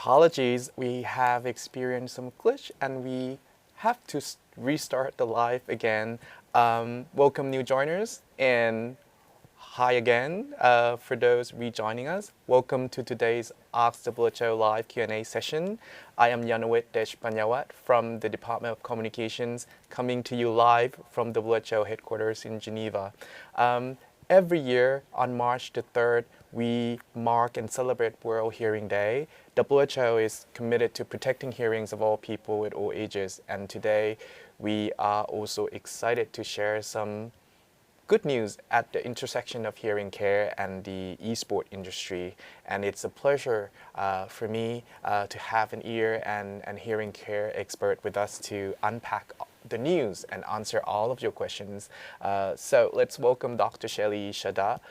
apologies, we have experienced some glitch and we have to restart the live again. Welcome new joiners and hi again for those rejoining us. Welcome to today's Ask the WHO live Q&A session. I am Yanowit Deshpanyawat from the Department of Communications, coming to you live from the WHO headquarters in Geneva. Every year on March the 3rd, we mark and celebrate World Hearing Day. WHO is committed to protecting hearings of all people at all ages, and today we are also excited to share some good news at the intersection of hearing care and the e-sport industry. And it's a pleasure for me to have an ear and hearing care expert with us to unpack the news and answer all of your questions. So let's welcome Dr. Shelly Shada,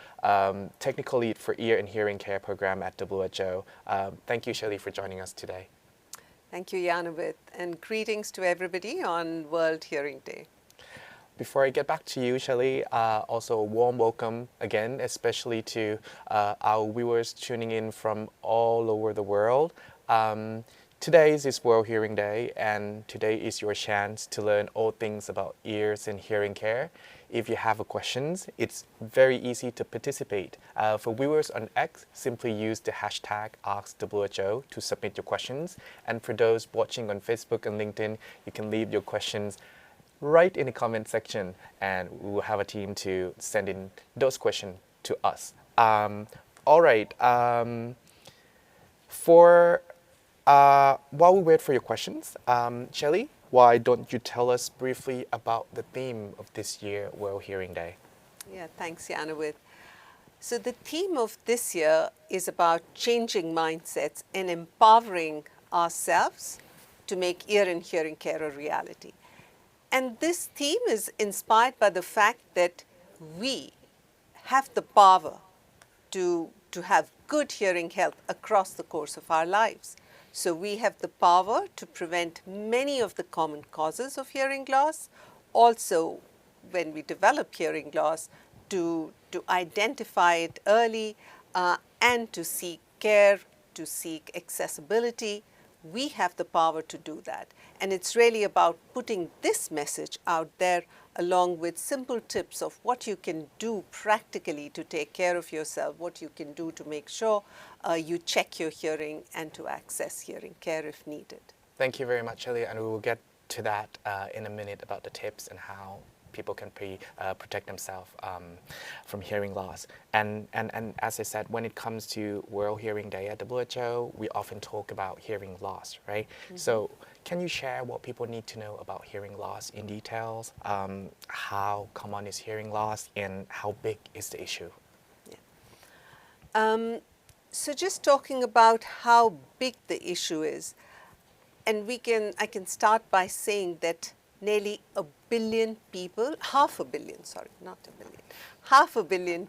Technical Lead for Ear and Hearing Care Program at WHO. Thank you, Shelly, for joining us today. Thank you, Yanowit, and greetings to everybody on World Hearing Day. Before I get back to you, Shelly, also a warm welcome again, especially to our viewers tuning in from all over the world. Today is World Hearing Day, and today is your chance to learn all things about ears and hearing care. If you have questions, it's very easy to participate. For viewers on X, simply use the hashtag AskWHO to submit your questions. And for those watching on Facebook and LinkedIn, you can leave your questions right in the comment section, and we will have a team to send in those questions to us. All right. While we wait for your questions, Shelly, why don't you tell us briefly about the theme of this year, World Hearing Day? Yeah, thanks, Yanowit. So the theme of this year is about changing mindsets and empowering ourselves to make ear and hearing care a reality. And this theme is inspired by the fact that we have the power to have good hearing health across the course of our lives. So we have the power to prevent many of the common causes of hearing loss. Also, when we develop hearing loss, to identify it early and to seek care, to seek accessibility. We have the power to do that. And it's really about putting this message out there along with simple tips of what you can do practically to take care of yourself, what you can do to make sure you check your hearing and to access hearing care if needed. Thank you very much, Shelly, and we will get to that in a minute about the tips and how people can protect themselves from hearing loss. And as I said, when it comes to World Hearing Day at WHO, we often talk about hearing loss, right? Mm-hmm. So can you share what people need to know about hearing loss in details? How common is hearing loss and how big is the issue? Yeah. So just talking about how big the issue is, and I can start by saying that nearly a billion people, half a billion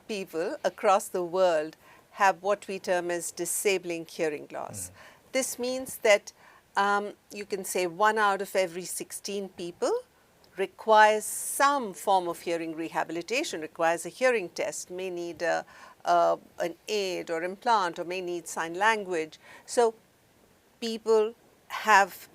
people across the world have what we term as disabling hearing loss. This means that you can say 1 out of every 16 people requires some form of hearing rehabilitation, requires a hearing test, may need an aid or implant, or may need sign language. So people have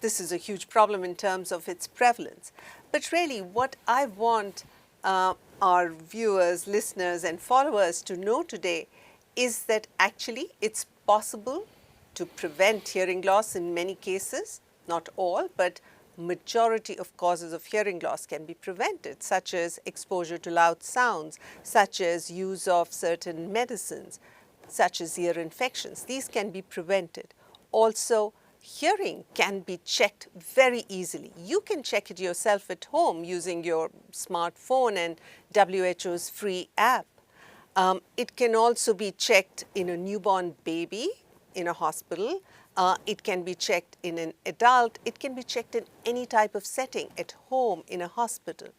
this is a huge problem in terms of its prevalence. But really what I want our viewers, listeners and followers to know today is that actually it's possible to prevent hearing loss in many cases, not all, but majority of causes of hearing loss can be prevented, such as exposure to loud sounds, such as use of certain medicines, such as ear infections. These can be prevented. Also, hearing can be checked very easily. You can check it yourself at home using your smartphone and WHO's free app. It can also be checked in a newborn baby in a hospital. It can be checked in an adult. It can be checked in any type of setting, at home, in a hospital.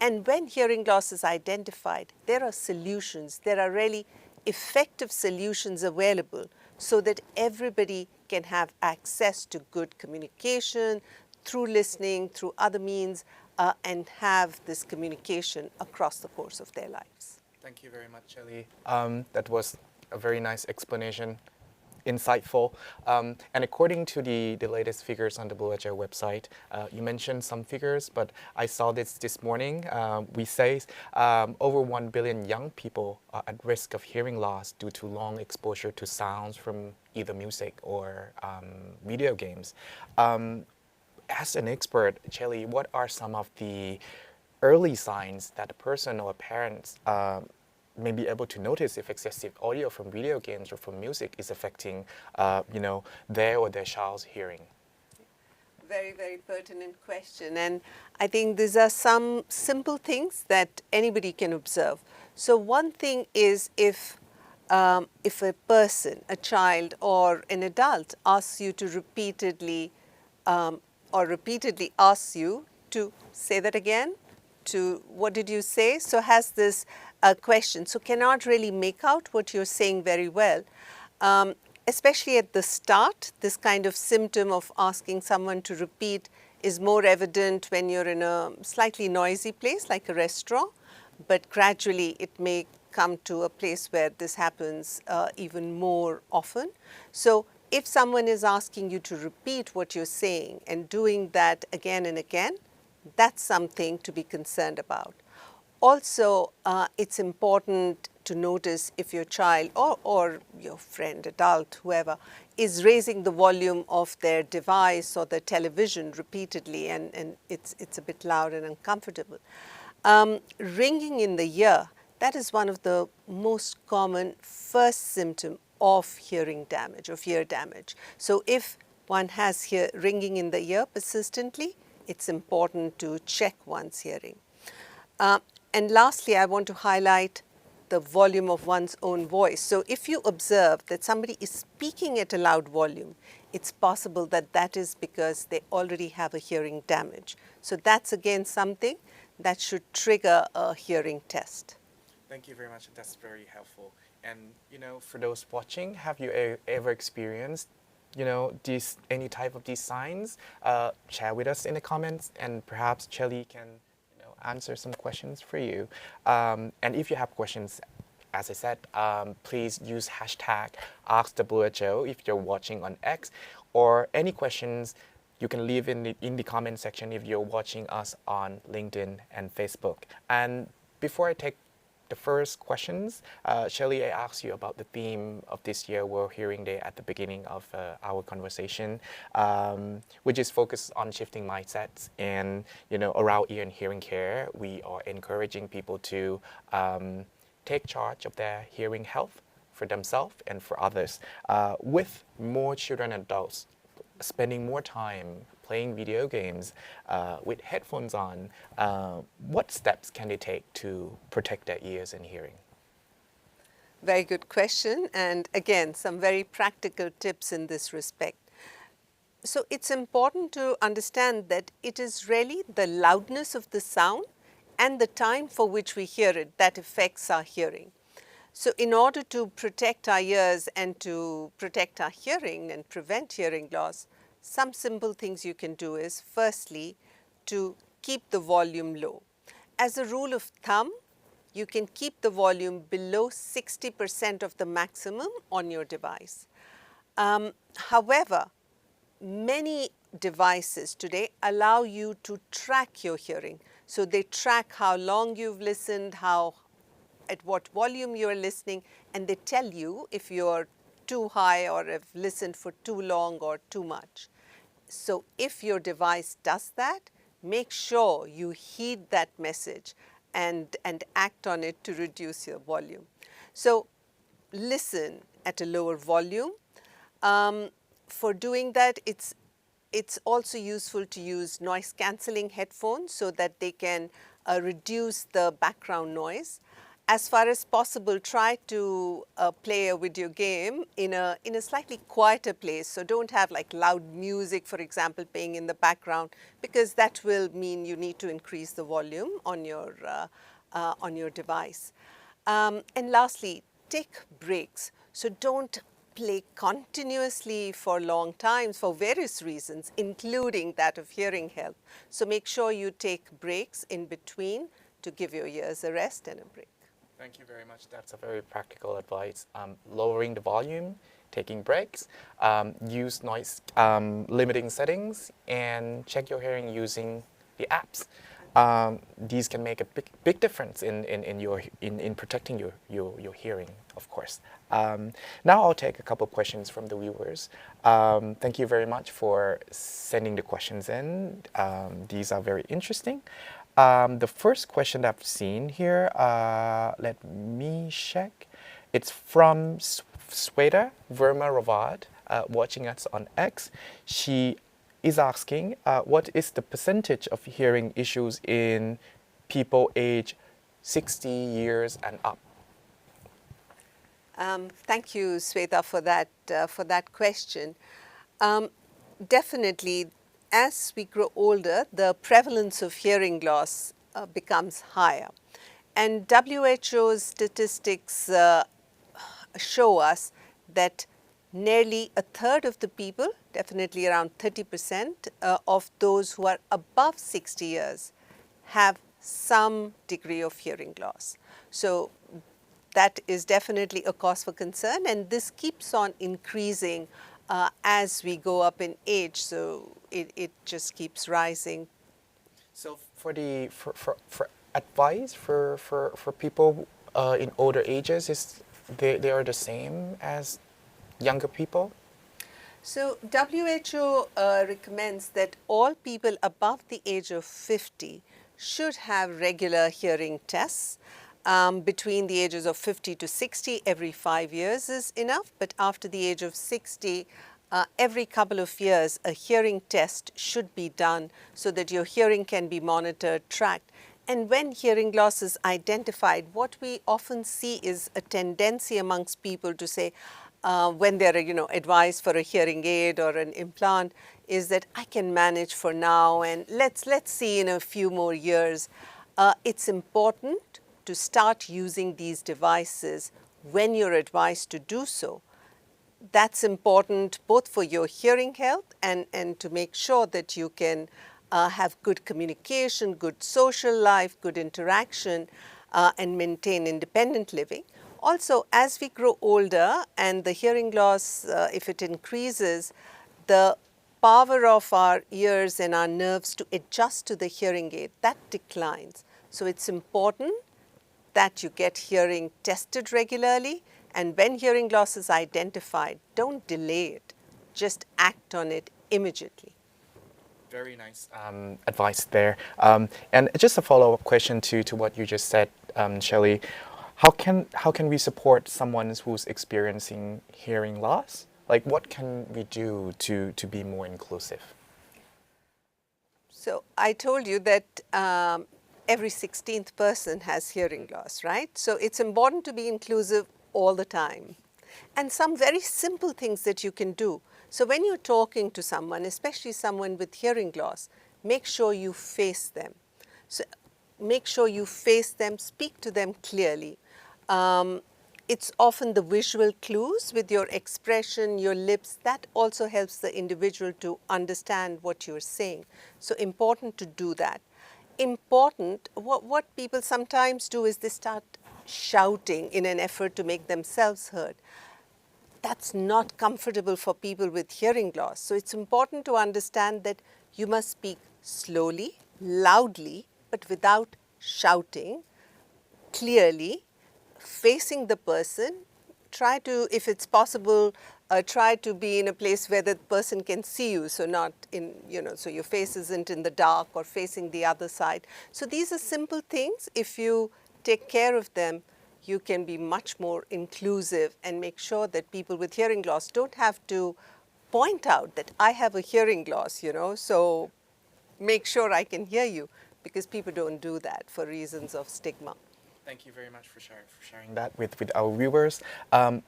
And when hearing loss is identified, there are solutions. There are really effective solutions available so that everybody can have access to good communication through listening, through other means, and have this communication across the course of their lives. Thank you very much, Shelly. That was a very nice explanation. insightful. And according to the latest figures on the WHO website, you mentioned some figures, but I saw this morning. We say over 1 billion young people are at risk of hearing loss due to long exposure to sounds from either music or video games. As an expert, Chelly, what are some of the early signs that a person or parents may be able to notice if excessive audio from video games or from music is affecting, their or their child's hearing? Very, very pertinent question. And I think these are some simple things that anybody can observe. So one thing is if a person, a child or an adult asks you to repeatedly asks you to say that again, to what did you say? So has this question, so cannot really make out what you're saying very well. Especially at the start, this kind of symptom of asking someone to repeat is more evident when you're in a slightly noisy place like a restaurant, but gradually it may come to a place where this happens even more often. So if someone is asking you to repeat what you're saying and doing that again and again, that's something to be concerned about. Also, it's important to notice if your child or your friend, adult, whoever, is raising the volume of their device or the television repeatedly and it's a bit loud and uncomfortable. Ringing in the ear, that is one of the most common first symptom of hearing damage, of ear damage. So if one has ringing in the ear persistently, it's important to check one's hearing. And lastly, I want to highlight the volume of one's own voice. So if you observe that somebody is speaking at a loud volume, it's possible that that is because they already have a hearing damage. So that's again something that should trigger a hearing test. Thank you very much. That's very helpful. And for those watching, have you ever experienced any type of these signs? Share with us in the comments, and perhaps Chelly can answer some questions for you. And if you have questions, as I said, please use hashtag AskWHO if you're watching on X, or any questions you can leave in the comment section if you're watching us on LinkedIn and Facebook. And before I take the first questions, Shelley, I asked you about the theme of this year World Hearing Day at the beginning of our conversation, which is focused on shifting mindsets and around ear and hearing care. We are encouraging people to take charge of their hearing health for themselves and for others, with more children and adults spending more time playing video games with headphones on. What steps can they take to protect their ears and hearing? Very good question, and again, some very practical tips in this respect. So it's important to understand that it is really the loudness of the sound and the time for which we hear it that affects our hearing. So in order to protect our ears and to protect our hearing and prevent hearing loss, some simple things you can do is, firstly, to keep the volume low. As a rule of thumb, you can keep the volume below 60% of the maximum on your device. However, many devices today allow you to track your hearing. So they track how long you've listened, at what volume you're listening, and they tell you if you're too high or have listened for too long or too much. So if your device does that, make sure you heed that message and act on it to reduce your volume. So listen at a lower volume. For doing that, it's also useful to use noise cancelling headphones so that they can reduce the background noise. As far as possible, try to play a video game in a slightly quieter place. So don't have like loud music, for example, playing in the background, because that will mean you need to increase the volume on your device. And lastly, take breaks. So don't play continuously for long times for various reasons, including that of hearing health. So make sure you take breaks in between to give your ears a rest and a break. Thank you very much. That's a very practical advice. Lowering the volume, taking breaks, use noise limiting settings, and check your hearing using the apps. These can make a big difference in protecting your hearing, of course. Now I'll take a couple of questions from the viewers. Thank you very much for sending the questions in. These are very interesting. The first question that I've seen here, let me check. It's from Sweta Verma Ravad, watching us on X. She is asking, what is the percentage of hearing issues in people age 60 years and up? Thank you, Sweta, for that question. Definitely, as we grow older, the prevalence of hearing loss becomes higher. And WHO's statistics show us that nearly a third of the people, definitely around 30% of those who are above 60 years, have some degree of hearing loss. So that is definitely a cause for concern, and this keeps on increasing as we go up in age. So it just keeps rising. So for advice for people in older ages, they are the same as younger people? So WHO recommends that all people above the age of 50 should have regular hearing tests. Between the ages of 50 to 60, every 5 years is enough, but after the age of 60, every couple of years, a hearing test should be done so that your hearing can be monitored, tracked. And when hearing loss is identified, what we often see is a tendency amongst people to say, when they're advised for a hearing aid or an implant, is that I can manage for now and let's see in a few more years. It's important to start using these devices when you're advised to do so. That's important both for your hearing health and to make sure that you can have good communication, good social life, good interaction, and maintain independent living. Also, as we grow older and the hearing loss, if it increases, the power of our ears and our nerves to adjust to the hearing aid, that declines. So it's important that you get hearing tested regularly, and when hearing loss is identified, don't delay it. Just act on it immediately. Very nice advice there. And just a follow-up question to what you just said, Shelley. How can we support someone who's experiencing hearing loss? Like, what can we do to be more inclusive? So I told you that every 16th person has hearing loss, right? So it's important to be inclusive all the time. And some very simple things that you can do. So when you're talking to someone, especially someone with hearing loss, make sure you face them. So make sure you face them, speak to them clearly. It's often the visual clues with your expression, your lips, that also helps the individual to understand what you're saying. So important to do that. Important, what people sometimes do is they start shouting in an effort to make themselves heard. That's not comfortable for people with hearing loss. So it's important to understand that you must speak slowly, loudly, but without shouting, clearly, facing the person. Try to, if it's possible, try to be in a place where the person can see you, so not in, so your face isn't in the dark or facing the other side. So these are simple things. If you take care of them, you can be much more inclusive and make sure that people with hearing loss don't have to point out that I have a hearing loss, so make sure I can hear you, because people don't do that for reasons of stigma. Thank you very much for sharing that with our viewers.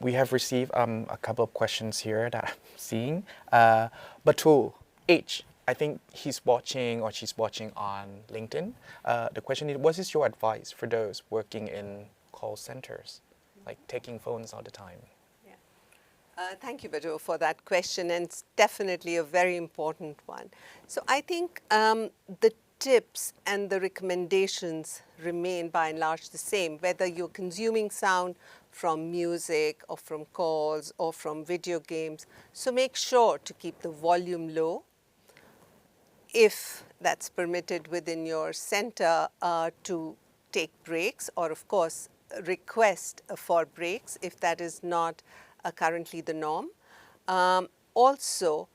We have received a couple of questions here that I'm seeing. Batul H, I think he's watching or she's watching on LinkedIn. The question is, what is your advice for those working in call centers, like taking phones all the time? Thank you, Batul, for that question, and it's definitely a very important one. So I think the tips and the recommendations remain by and large the same, whether you're consuming sound from music or from calls or from video games. So make sure to keep the volume low, if that's permitted within your center, to take breaks, or of course request for breaks if that is not currently the norm. Also,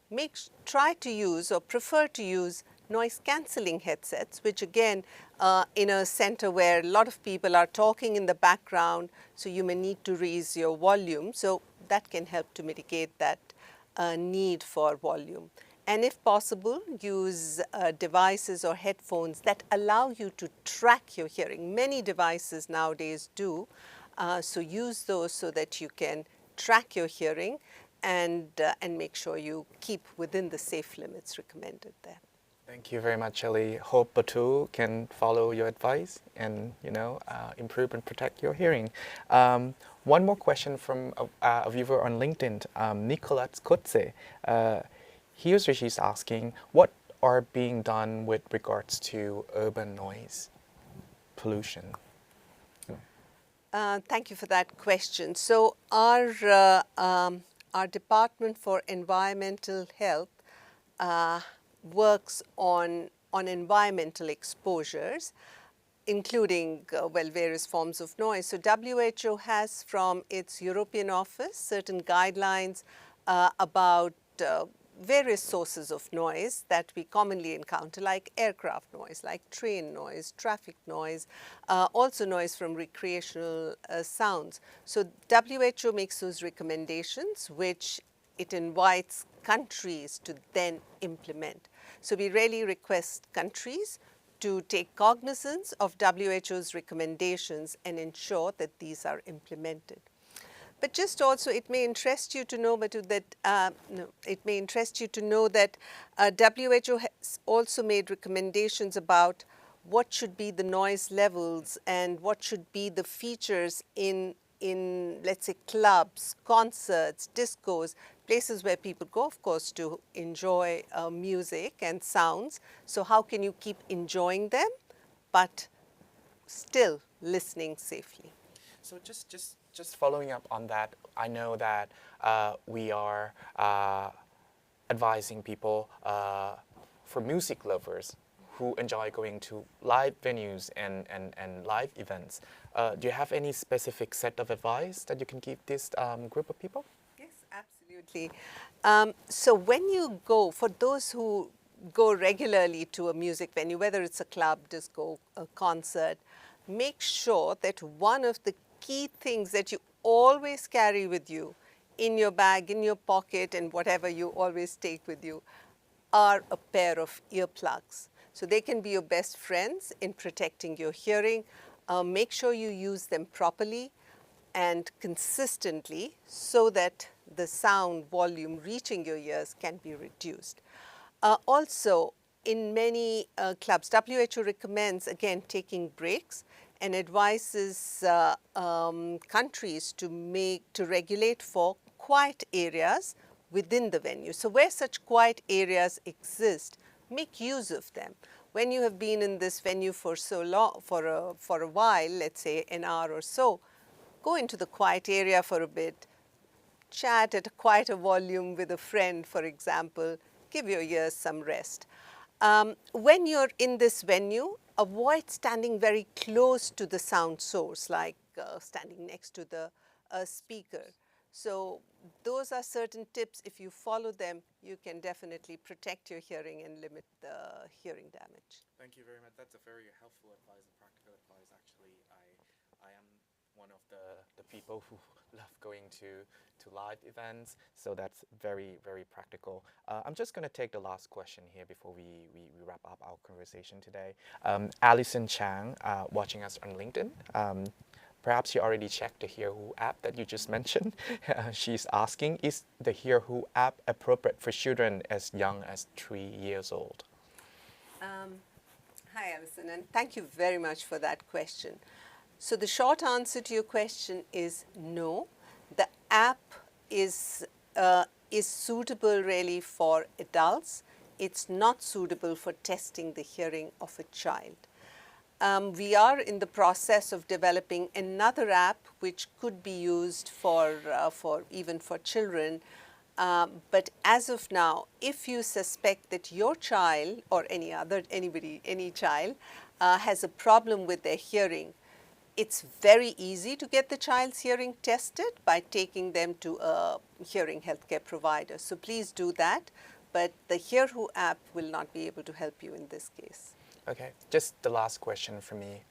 try to use or prefer to use noise cancelling headsets, which again, in a center where a lot of people are talking in the background, so you may need to raise your volume. So that can help to mitigate that need for volume. And if possible, use devices or headphones that allow you to track your hearing. Many devices nowadays do. So use those so that you can track your hearing and make sure you keep within the safe limits recommended there. Thank you very much, Ellie. Hope Batu can follow your advice and improve and protect your hearing. One more question from a viewer on LinkedIn, Nicolette Kotze. He or she's asking, what are being done with regards to urban noise pollution? Thank you for that question. So our Department for Environmental Health works on environmental exposures, including various forms of noise. So WHO has from its European office certain guidelines about various sources of noise that we commonly encounter, like aircraft noise, like train noise, traffic noise, also noise from recreational sounds. So WHO makes those recommendations, which it invites countries to then implement. So we really request countries to take cognizance of WHO's recommendations and ensure that these are implemented. But just also, it may interest you to know, that WHO has also made recommendations about what should be the noise levels and what should be the features in let's say clubs, concerts, discos, places where people go, of course, to enjoy music and sounds. So how can you keep enjoying them, but still listening safely? So just following up on that, I know that we are advising people for music lovers who enjoy going to live venues and live events. Do you have any specific set of advice that you can give this group of people? Yes, absolutely. So when you go, for those who go regularly to a music venue, whether it's a club, disco, a concert, make sure that one of the key things that you always carry with you in your bag, in your pocket, and whatever you always take with you are a pair of earplugs. So they can be your best friends in protecting your hearing. Make sure you use them properly and consistently so that the sound volume reaching your ears can be reduced. Also, in many clubs, WHO recommends, again, taking breaks and advises countries to regulate for quiet areas within the venue. So where such quiet areas exist, make use of them. When you have been in this venue for so long, for a while, let's say an hour or so, go into the quiet area for a bit, chat at a quieter volume with a friend, for example, give your ears some rest. When you're in this venue, avoid standing very close to the sound source, like standing next to the speaker. So those are certain tips. If you follow them, you can definitely protect your hearing and limit the hearing damage. Thank you very much. That's a very helpful advice and practical advice. Actually, I am one of the people who love going to live events, so that's very, very practical. I'm just going to take the last question here before we wrap up our conversation today. Alison Chang, watching us on LinkedIn. Perhaps you already checked the Hear Who app that you just mentioned. She's asking, is the Hear Who app appropriate for children as young as 3 years old? Hi, Alison, and thank you very much for that question. So the short answer to your question is no. The app is suitable really for adults it's not suitable for testing the hearing of a child. We are in the process of developing another app which could be used for even for children. But as of now, if you suspect that your child or any child has a problem with their hearing, it's very easy to get the child's hearing tested by taking them to a hearing healthcare provider. So please do that. But the Hear Who app will not be able to help you in this case. Okay, just the last question for me.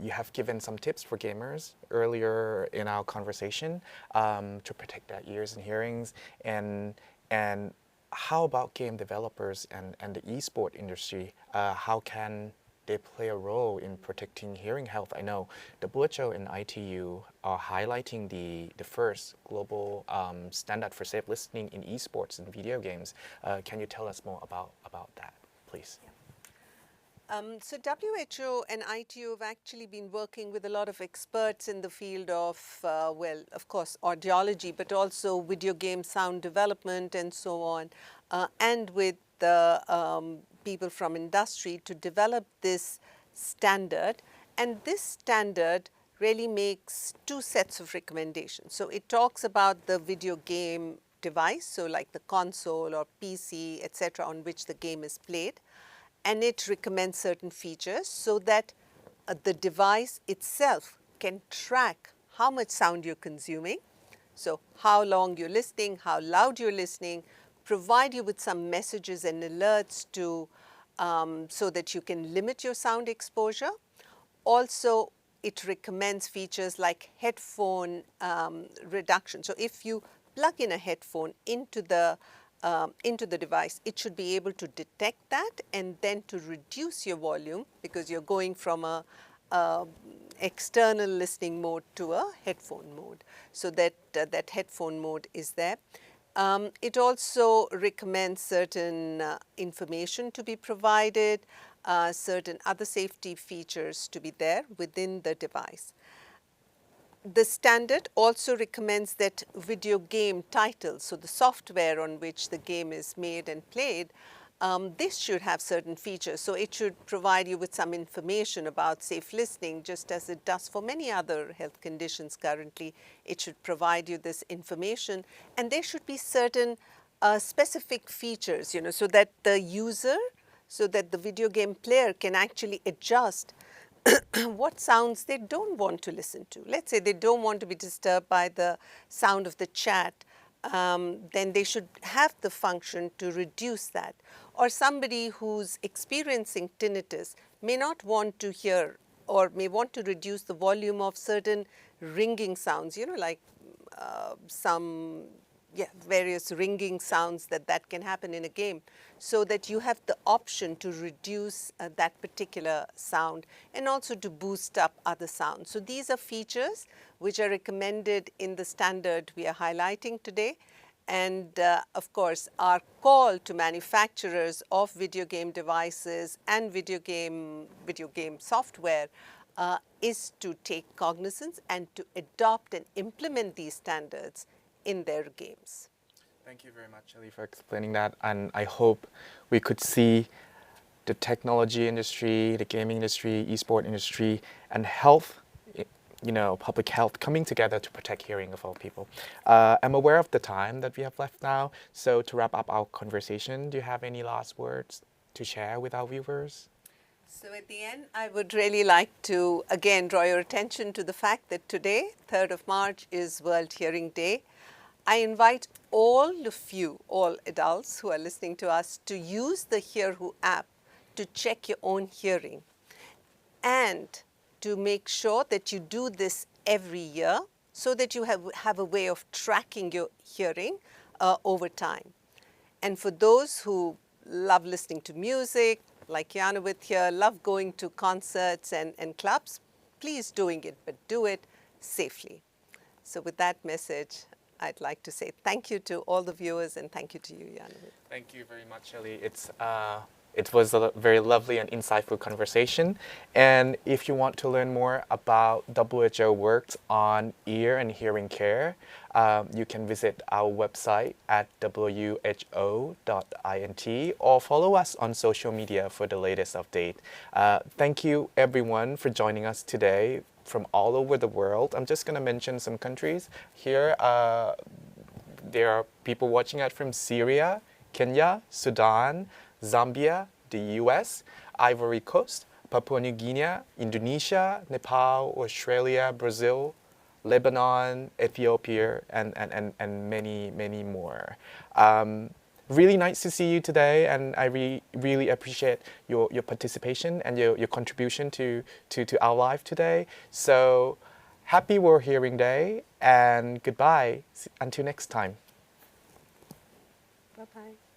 You have given some tips for gamers earlier in our conversation to protect their ears and hearings. And how about game developers and the esport industry? How can they play a role in protecting hearing health? I know WHO and ITU are highlighting the first global standard for safe listening in esports and video games. Can you tell us more about that, please? So WHO and ITU have actually been working with a lot of experts in the field of, well, of course, audiology, but also video game sound development and so on, and with the people from industry to develop this standard. And this standard really makes two sets of recommendations. So it talks about the video game device, so like the console or PC, etc., on which the game is played. And it recommends certain features so that the device itself can track how much sound you're consuming, so how long you're listening, how loud you're listening, provide you with some messages and alerts to so that you can limit your sound exposure. Also, it recommends features like headphone reduction. So if you plug in a headphone into the device, it should be able to detect that and then to reduce your volume because you're going from a external listening mode to a headphone mode. So that that headphone mode is there. It also recommends certain information to be provided, certain other safety features to be there within the device. The standard also recommends that video game titles, so the software on which the game is made and played, this should have certain features. So it should provide you with some information about safe listening, just as it does for many other health conditions currently. It should provide you this information, and there should be certain specific features, so that the user, so that the video game player can actually adjust what sounds they don't want to listen to. Let's say they don't want to be disturbed by the sound of the chat, then they should have the function to reduce that. Or somebody who's experiencing tinnitus may not want to hear or may want to reduce the volume of certain ringing sounds, like some various ringing sounds that can happen in a game, so that you have the option to reduce that particular sound and also to boost up other sounds. So these are features which are recommended in the standard we are highlighting today. And of course, our call to manufacturers of video game devices and video game software is to take cognizance and to adopt and implement these standards in their games. Thank you very much, Ali, for explaining that. And I hope we could see the technology industry, the gaming industry, esport industry, and health, public health coming together to protect hearing of all people. I'm aware of the time that we have left now. So to wrap up our conversation, do you have any last words to share with our viewers? So at the end, I would really like to again draw your attention to the fact that today, 3rd of March, is World Hearing Day. I invite all of you, all adults who are listening to us, to use the Hear Who app to check your own hearing and to make sure that you do this every year so that you have a way of tracking your hearing over time. And for those who love listening to music, like Janowit here, love going to concerts and clubs, please doing it, but do it safely. So with that message, I'd like to say thank you to all the viewers and thank you to you, Janowit. Thank you very much, Ali. It's a It was a very lovely and insightful conversation. And if you want to learn more about WHO work on ear and hearing care, you can visit our website at who.int or follow us on social media for the latest update. Thank you, everyone, for joining us today from all over the world. I'm just going to mention some countries here. There are people watching us from Syria, Kenya, Sudan, Zambia, the US, Ivory Coast, Papua New Guinea, Indonesia, Nepal, Australia, Brazil, Lebanon, Ethiopia, and many, many more. Really nice to see you today, and I really appreciate your participation and your contribution to our life today. So happy World Hearing Day, and goodbye. Until next time. Bye-bye.